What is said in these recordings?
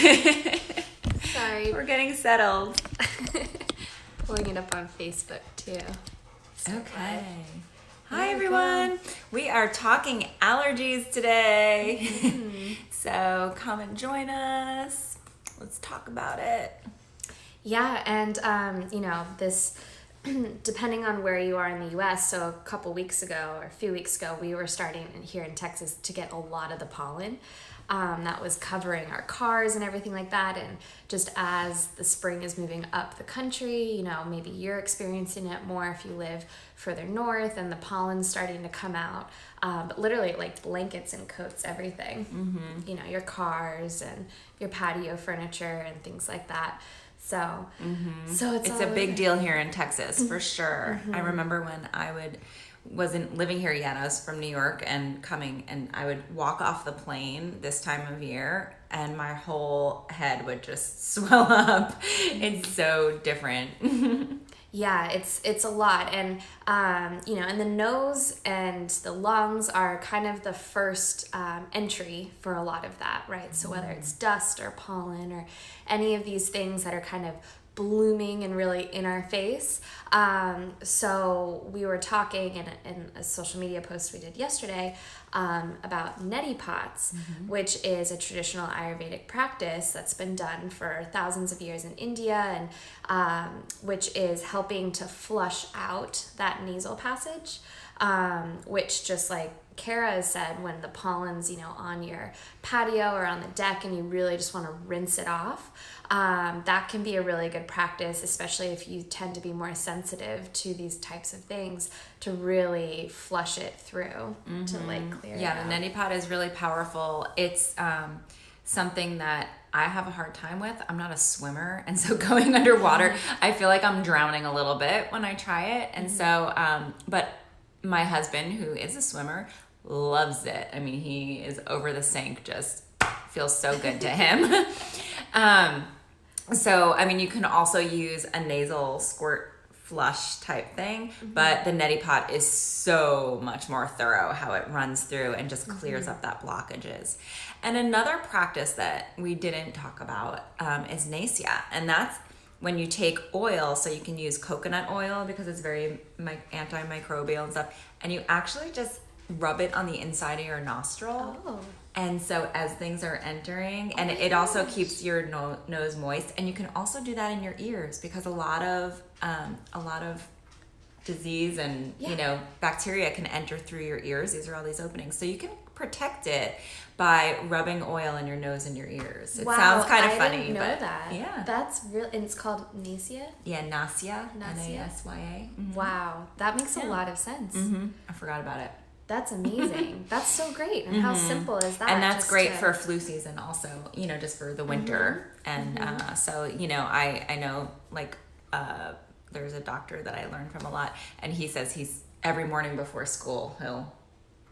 Sorry. We're getting settled. Pulling it up on Facebook too. Okay. Hi, everyone. We are talking allergies today. So come and join us. Let's talk about it. Yeah, and this, depending on where you are in the US, so a couple weeks ago or a few weeks ago, we were starting here in Texas to get a lot of the pollen that was covering our cars and everything like that. And just as the spring is moving up the country, maybe you're experiencing it more if you live further north and the pollen's starting to come out. But literally like blankets and coats, everything, your cars and your patio furniture and things like that. So it's a big deal here in Texas for sure. I remember when wasn't living here yet. I was from New York and coming, and I would walk off the plane this time of year and my whole head would just swell up. It's so different. Yeah, it's a lot. And, and the nose and the lungs are kind of the first entry for a lot of that, right? So whether it's dust or pollen or any of these things that are kind of blooming and really in our face. So we were talking in a social media post we did yesterday about neti pots, which is a traditional Ayurvedic practice that's been done for thousands of years in India, and which is helping to flush out that nasal passage, which, just like Kara has said, when the pollen's on your patio or on the deck and you really just want to rinse it off, that can be a really good practice, especially if you tend to be more sensitive to these types of things, to really flush it through to clear it out. The neti pot is really powerful. It's something that I have a hard time with. I'm not a swimmer, and so going underwater, I feel like I'm drowning a little bit when I try it. And so, but my husband, who is a swimmer, loves it. I mean, he is over the sink, just feels so good to him. So, I mean, you can also use a nasal squirt flush type thing, but the neti pot is so much more thorough how it runs through and just clears up that blockages. And another practice that we didn't talk about is nasya, and that's when you take oil, so you can use coconut oil because it's very antimicrobial and stuff, and you actually just rub it on the inside of your nostril. Oh. And so as things are entering, and it also keeps your nose moist, and you can also do that in your ears because a lot of disease and bacteria can enter through your ears. These are all these openings, so you can protect it by rubbing oil in your nose and your ears. It sounds kind of funny, didn't know but that. Yeah, that's real. And it's called nasya. Yeah, nasya. Nasya. Wow, that makes a lot of sense. I forgot about it. That's amazing. That's so great. And how simple is that? And that's great for flu season also, just for the winter. And so, I know there's a doctor that I learned from a lot, and he says he's every morning before school, he'll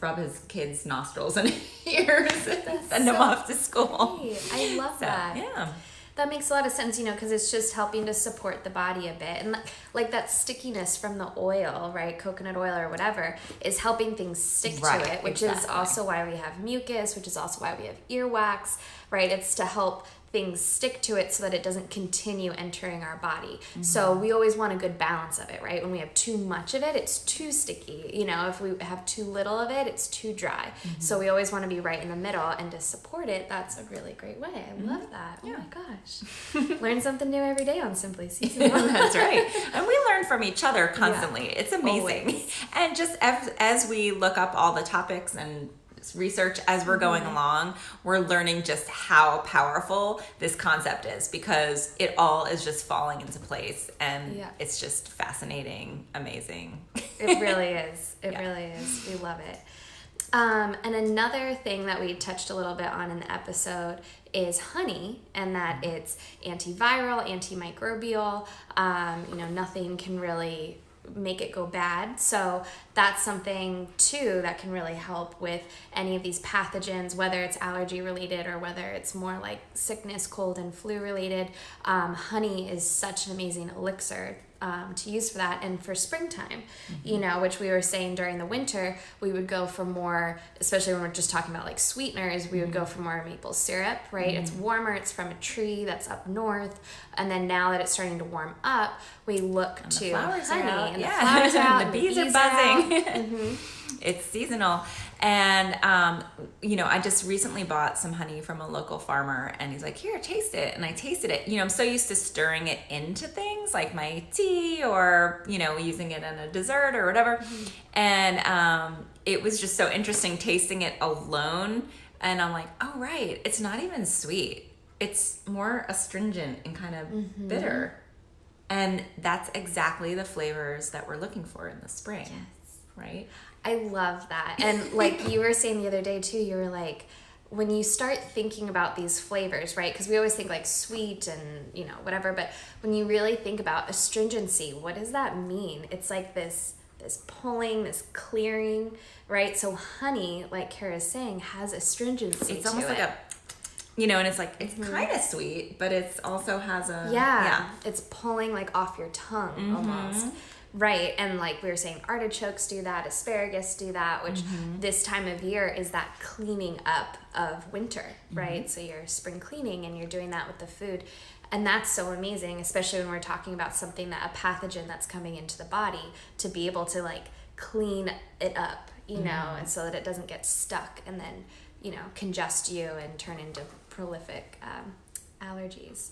rub his kids' nostrils and ears and send them off to school. Great. I love that. Yeah. That makes a lot of sense, because it's just helping to support the body a bit. And like that stickiness from the oil, right, coconut oil or whatever, is helping things stick to it, which is also why we have mucus, which is also why we have earwax, right? It's to help things stick to it so that it doesn't continue entering our body. So we always want a good balance of it, right? When we have too much of it, it's too sticky. If we have too little of it, it's too dry. So we always want to be right in the middle, and to support it, that's a really great way. I love that. Oh my gosh. Learn something new every day on Simply Seasonal. That's right. And we learn from each other constantly. Yeah, it's amazing. Always. And just as we look up all the topics and research as we're going along, we're learning just how powerful this concept is, because it all is just falling into place, and it's just fascinating, amazing. It really is. It really is. We love it. And another thing that we touched a little bit on in the episode is honey, and that it's antiviral, antimicrobial. Nothing can really make it go bad. So that's something too that can really help with any of these pathogens, whether it's allergy related or whether it's more like sickness, cold and flu related. Honey is such an amazing elixir to use for that. And for springtime, you know, which we were saying during the winter, we would go for more, especially when we're just talking about like sweeteners, we would go for more maple syrup, right? It's warmer, it's from a tree that's up north. And then now that it's starting to warm up, we look And to the flowers honey, are out. and Yeah. the flowers are out, The and bees are buzzing. Mm-hmm. It's seasonal. And, you know, I just recently bought some honey from a local farmer, and he's like, here, taste it. And I tasted it. You know, I'm so used to stirring it into things like my tea or, you know, using it in a dessert or whatever. And it was just so interesting tasting it alone. And I'm like, oh, right. It's not even sweet. It's more astringent and kind of bitter. And that's exactly the flavors that we're looking for in the spring. Yes. Right? I love that. And like you were saying the other day too, you were like, when you start thinking about these flavors, right? Because we always think like sweet and, you know, whatever. But when you really think about astringency, what does that mean? It's like this pulling, this clearing, right? So honey, like Kara's saying, has astringency. It's almost like a, you know, and it's like, it's kind of sweet, but it's also has a, yeah. It's pulling like off your tongue almost. Right, and like we were saying, artichokes do that, asparagus do that, which this time of year is that cleaning up of winter, right? So you're spring cleaning and you're doing that with the food. And that's so amazing, especially when we're talking about something that a pathogen that's coming into the body, to be able to like clean it up, you know, and so that it doesn't get stuck and then, you know, congest you and turn into prolific allergies.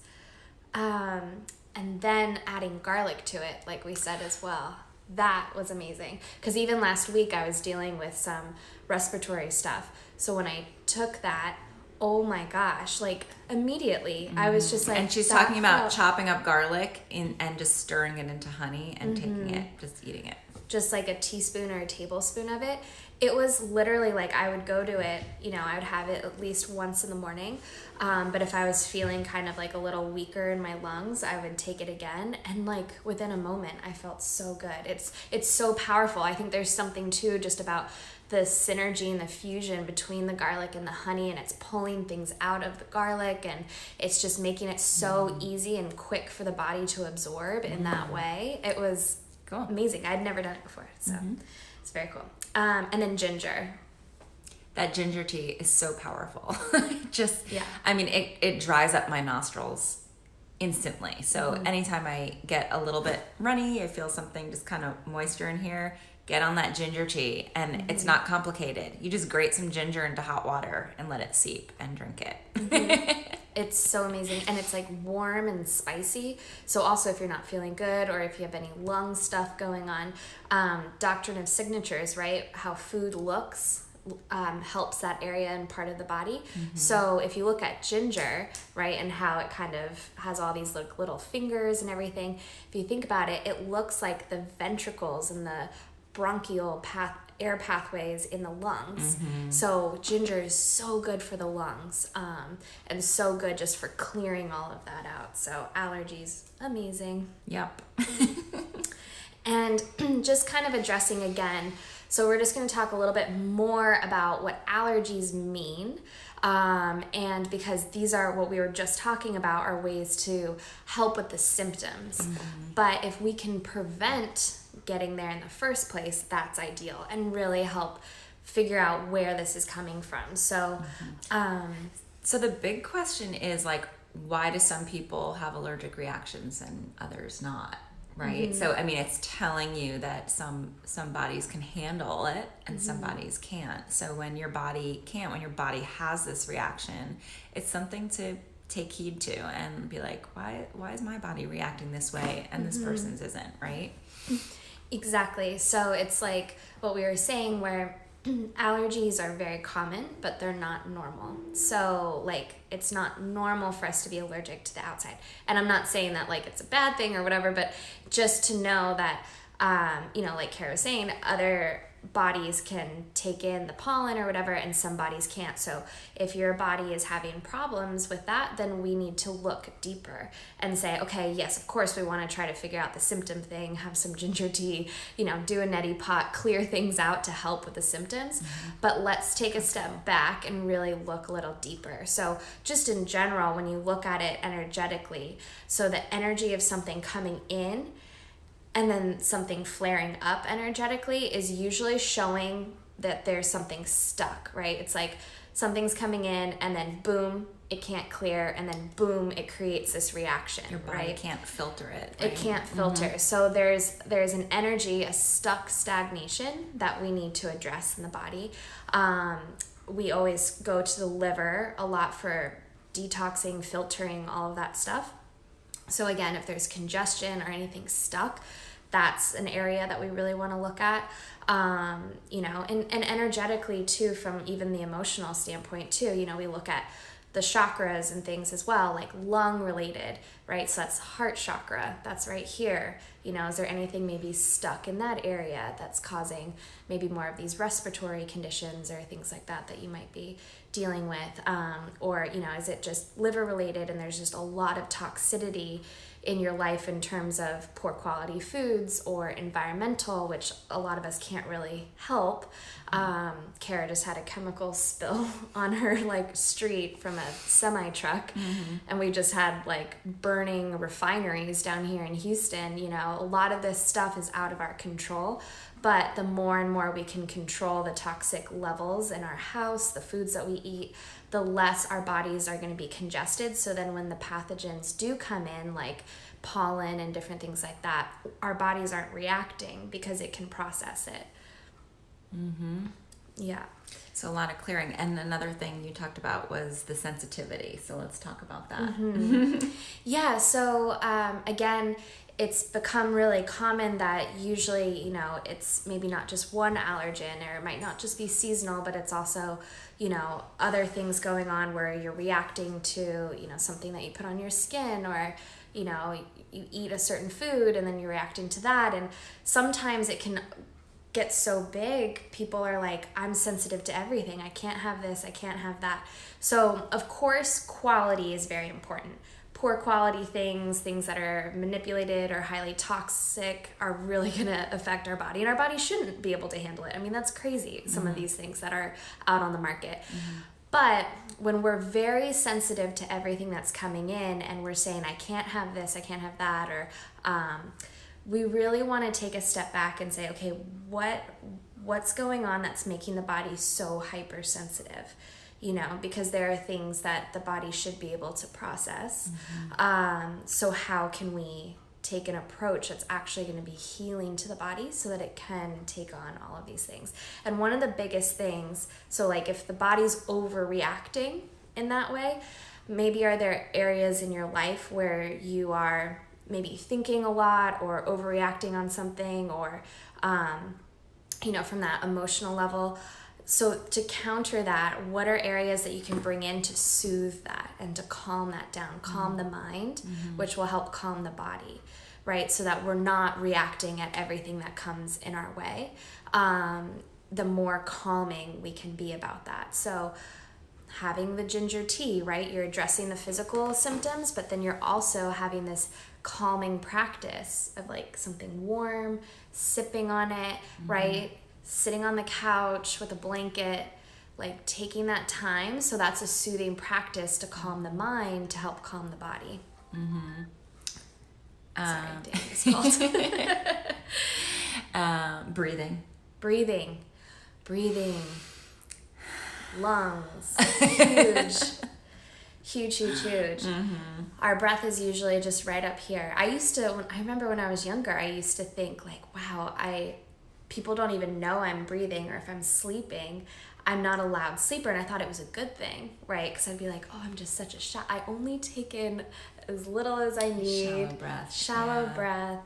And then adding garlic to it, like we said as well. That was amazing. Because even last week I was dealing with some respiratory stuff. So when I took that, oh my gosh, like immediately I was just like... And she's talking about chopping up garlic and just stirring it into honey and taking it, just eating it. Just like a teaspoon or a tablespoon of it. It was literally like I would go to it, you know, I would have it at least once in the morning. But if I was feeling kind of like a little weaker in my lungs, I would take it again. And like within a moment, I felt so good. It's so powerful. I think there's something too just about the synergy and the fusion between the garlic and the honey, and it's pulling things out of the garlic, and it's just making it so easy and quick for the body to absorb in that way. It was amazing. I'd never done it before, so it's very cool. And then ginger. That ginger tea is so powerful. I mean, it dries up my nostrils instantly. So anytime I get a little bit runny, I feel something just kind of moisture in here, get on that ginger tea. And it's not complicated. You just grate some ginger into hot water and let it seep and drink it. It's so amazing. And it's like warm and spicy. So also if you're not feeling good or if you have any lung stuff going on, doctrine of signatures, right? How food looks helps that area and part of the body. So if you look at ginger, right, and how it kind of has all these little fingers and everything, if you think about it, it looks like the ventricles and the bronchial air pathways in the lungs. So ginger is so good for the lungs, and so good just for clearing all of that out. So allergies, amazing. Yep. And just kind of addressing again, so we're just going to talk a little bit more about what allergies mean. And because these are what we were just talking about are ways to help with the symptoms. But if we can prevent getting there in the first place, that's ideal and really help figure out where this is coming from. So, so the big question is like, why do some people have allergic reactions and others not? Right. So, I mean, it's telling you that some bodies can handle it and some bodies can't. So when your body can't, when your body has this reaction, it's something to take heed to and be like, why is my body reacting this way and this person's isn't, right? Exactly. So it's like what we were saying where allergies are very common, but they're not normal. So like it's not normal for us to be allergic to the outside. And I'm not saying that like it's a bad thing or whatever, but just to know that, you know, like Kara was saying, other bodies can take in the pollen or whatever, and some bodies can't. So if your body is having problems with that, then we need to look deeper and say, okay, yes, of course we want to try to figure out the symptom thing, have some ginger tea, you know, do a neti pot, clear things out to help with the symptoms. But let's take a step back and really look a little deeper. So just in general, when you look at it energetically, so the energy of something coming in And then something flaring up energetically is usually showing that there's something stuck, right? It's like something's coming in and then boom, it can't clear, and then boom, it creates this reaction. Your body right? can't filter it. Right? It can't filter. So there's an energy, a stuck stagnation that we need to address in the body. We always go to the liver a lot for detoxing, filtering, all of that stuff. So again, if there's congestion or anything stuck, that's an area that we really want to look at. And energetically too, from even the emotional standpoint too, we look at the chakras and things as well, like lung related, right? So that's heart chakra, that's right here. Is there anything maybe stuck in that area that's causing maybe more of these respiratory conditions or things like that you might be dealing with? Or is it just liver related and there's just a lot of toxicity in your life in terms of poor quality foods or environmental, which a lot of us can't really help. Kara just had a chemical spill on her street from a semi truck, and we just had burning refineries down here in Houston. A lot of this stuff is out of our control, but the more and more we can control the toxic levels in our house, the foods that we eat, the less our bodies are going to be congested. So then when the pathogens do come in, like pollen and different things like that, our bodies aren't reacting because it can process it. Yeah. So a lot of clearing. And another thing you talked about was the sensitivity. So let's talk about that. Yeah. So again, it's become really common that usually, it's maybe not just one allergen, or it might not just be seasonal, but it's also, other things going on where you're reacting to, something that you put on your skin, or, you eat a certain food and then you're reacting to that. And sometimes it can get so big, people are like, I'm sensitive to everything. I can't have this, I can't have that. So of course, quality is very important. Poor quality things that are manipulated or highly toxic are really going to affect our body, and our body shouldn't be able to handle it. I mean, that's crazy, some of these things that are out on the market. But when we're very sensitive to everything that's coming in and we're saying, I can't have this, I can't have that, or we really want to take a step back and say, okay, what's going on that's making the body so hypersensitive? Because there are things that the body should be able to process. So how can we take an approach that's actually going to be healing to the body so that it can take on all of these things? And one of the biggest things, so if the body's overreacting in that way, maybe are there areas in your life where you are maybe thinking a lot or overreacting on something, or, from that emotional level. So to counter that, what are areas that you can bring in to soothe that and to calm that down, calm the mind, which will help calm the body, right? So that we're not reacting at everything that comes in our way. The more calming we can be about that. So having the ginger tea, right? You're addressing the physical symptoms, but then you're also having this calming practice of something warm, sipping on it, right? Sitting on the couch with a blanket, taking that time. So that's a soothing practice to calm the mind, to help calm the body. Sorry, Danny's fault. Breathing. Lungs. Huge. Our breath is usually just right up here. I remember when I was younger, I used to think wow, people don't even know I'm breathing, or if I'm sleeping, I'm not a loud sleeper, and I thought it was a good thing, right? Because I'd be like, oh, I'm just such a I only take in as little as I need. Shallow breath.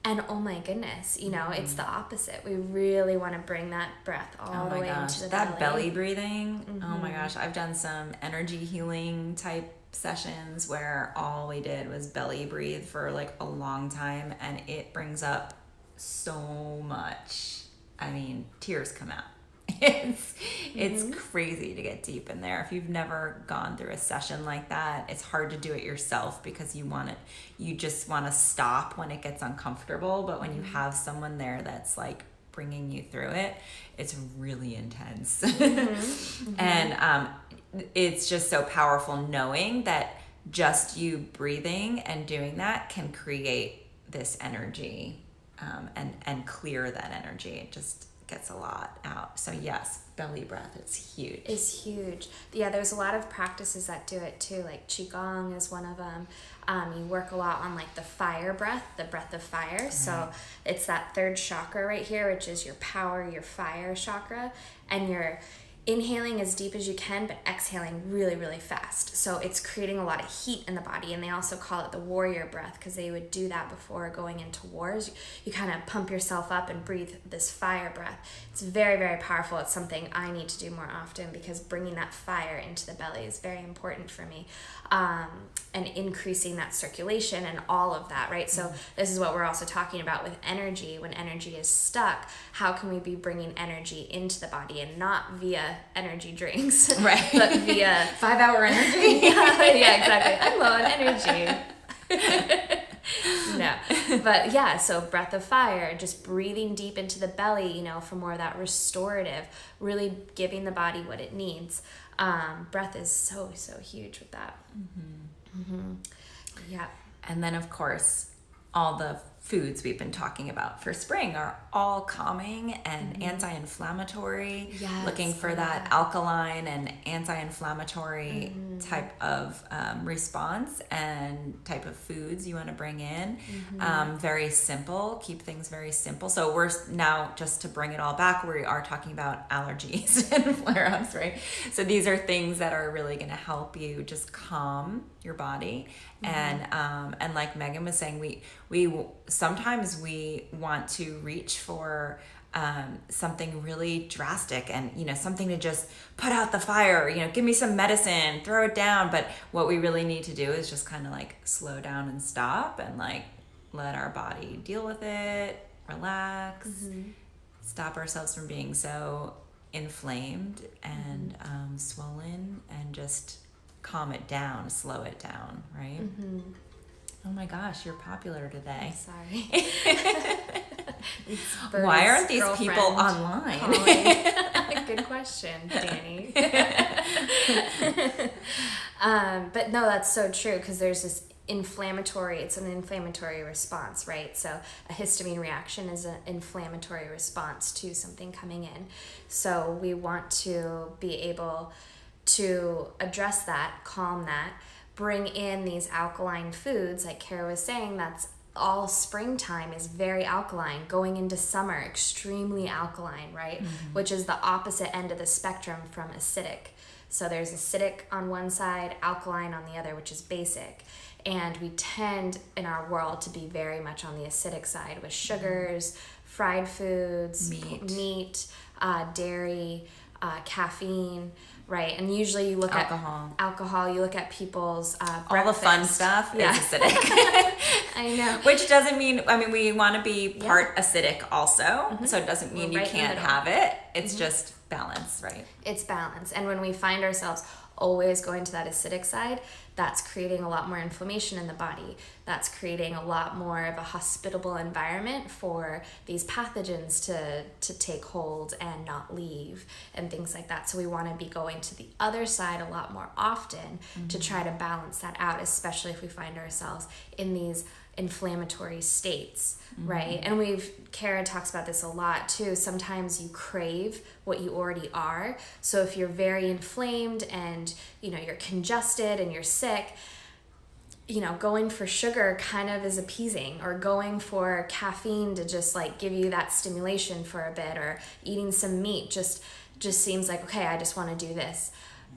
And oh my goodness, it's the opposite. We really want to bring that breath all the way into the belly. That belly breathing, oh my gosh. I've done some energy healing type sessions where all we did was belly breathe for a long time, and it brings up so much. I mean, tears come out. It's crazy to get deep in there. If you've never gone through a session like that, it's hard to do it yourself because you just want to stop when it gets uncomfortable. But when you have someone there that's bringing you through it, it's really intense. And it's just so powerful knowing that just you breathing and doing that can create this energy and clear that energy. It just gets a lot out. So yes, belly breath, it's huge. It's huge. Yeah, there's a lot of practices that do it too, like Qigong is one of them. You work a lot on like the fire breath, the breath of fire. Right. So it's that third chakra right here, which is your power, your fire chakra, and you're inhaling as deep as you can, but exhaling really, really fast. So it's creating a lot of heat in the body. And they also call it the warrior breath because they would do that before going into wars. You kind of pump yourself up and breathe this fire breath. It's very, very powerful. It's something I need to do more often because bringing that fire into the belly is very important for me. And increasing that circulation and all of that, right? So this is what we're also talking about with energy. When energy is stuck, how can we be bringing energy into the body and not via energy drinks, right? But via 5-hour energy. Yeah, exactly. I'm low on energy. No, but yeah, so breath of fire, just breathing deep into the belly, for more of that restorative, really giving the body what it needs. Breath is so huge with that. Yeah. And then of course, all the foods we've been talking about for spring are all calming and anti-inflammatory. Yes, looking for that alkaline and anti-inflammatory type of response and type of foods you want to bring in. Very simple, keep things very simple. So we're now, just to bring it all back, we are talking about allergies and flare-ups, right? So these are things that are really going to help you just calm your body. And like Megan was saying, we sometimes we want to reach for something really drastic and something to just put out the fire, give me some medicine, throw it down. But what we really need to do is just kind of like slow down and stop and like let our body deal with it, relax, stop ourselves from being so inflamed and swollen, and just calm it down, slow it down, right? Oh my gosh, you're popular today. Sorry. Why aren't these people online? Good question, Danny. But no, that's so true, because there's this it's an inflammatory response, right? So a histamine reaction is an inflammatory response to something coming in. So we want to be able to address that, calm that, bring in these alkaline foods, like Kara was saying, that's all springtime is very alkaline. Going into summer, extremely alkaline, right? Which is the opposite end of the spectrum from acidic. So there's acidic on one side, alkaline on the other, which is basic. And we tend in our world to be very much on the acidic side with sugars, fried foods, meat, dairy, caffeine, right? And usually you look at alcohol, you look at people's breakfast. All the fun stuff is acidic. I know. Which doesn't mean, we want to be part acidic also. So it doesn't mean you can't have it. It's just balance, right? It's balance. And when we find ourselves always going to that acidic side, that's creating a lot more inflammation in the body. That's creating a lot more of a hospitable environment for these pathogens to take hold and not leave and things like that. So we want to be going to the other side a lot more often to try to balance that out, especially if we find ourselves in these inflammatory states, right? And Kara talks about this a lot too. Sometimes you crave what you already are. So if you're very inflamed and you're congested and you're sick, going for sugar kind of is appeasing, or going for caffeine to just like give you that stimulation for a bit, or eating some meat just seems like, okay, I just want to do this.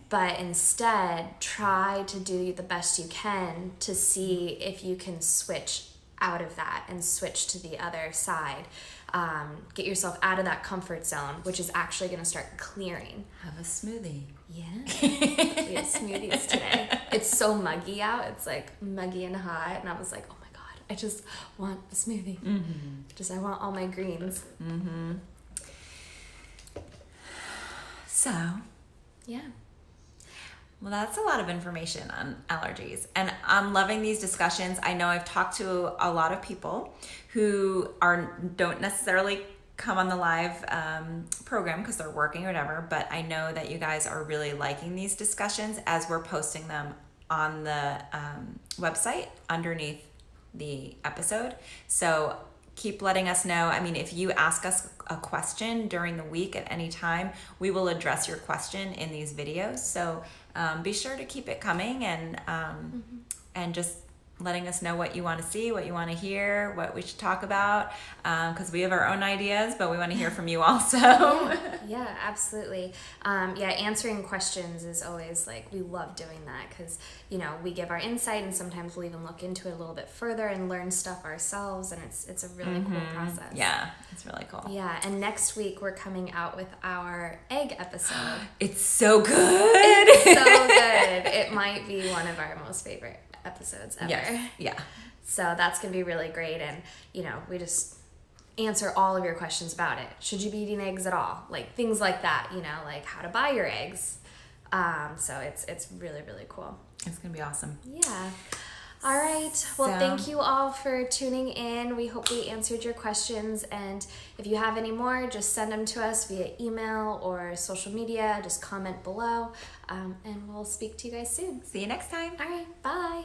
But instead, try to do the best you can to see if you can switch out of that and switch to the other side. Get yourself out of that comfort zone, which is actually going to start clearing. Have a smoothie. Yeah. We had smoothies today. It's so muggy out. It's like muggy and hot. And I was like, oh my God, I just want a smoothie. I want all my greens. So. Yeah. Well, that's a lot of information on allergies, and I'm loving these discussions. I know I've talked to a lot of people who don't necessarily come on the live program because they're working or whatever, but I know that you guys are really liking these discussions as we're posting them on the website underneath the episode. So keep letting us know. I mean, if you ask us a question during the week at any time, we will address your question in these videos. So be sure to keep it coming, and just letting us know what you want to see, what you want to hear, what we should talk about, because we have our own ideas, but we want to hear from you also. Yeah, absolutely. Answering questions is always like, we love doing that because, you know, we give our insight, and sometimes we'll even look into it a little bit further and learn stuff ourselves, and it's a really cool process. Yeah, it's really cool. Yeah, and next week we're coming out with our egg episode. It's so good. It's so good. It might be one of our most favorite episodes ever. Yes. Yeah. So that's going to be really great. And, you know, we just answer all of your questions about it. Should you be eating eggs at all? Like things like that, you know, like how to buy your eggs. So it's really, really cool. It's going to be awesome. Yeah. All right. Well, thank you all for tuning in. We hope we answered your questions. And if you have any more, just send them to us via email or social media. Just comment below. And we'll speak to you guys soon. See you next time. All right. Bye.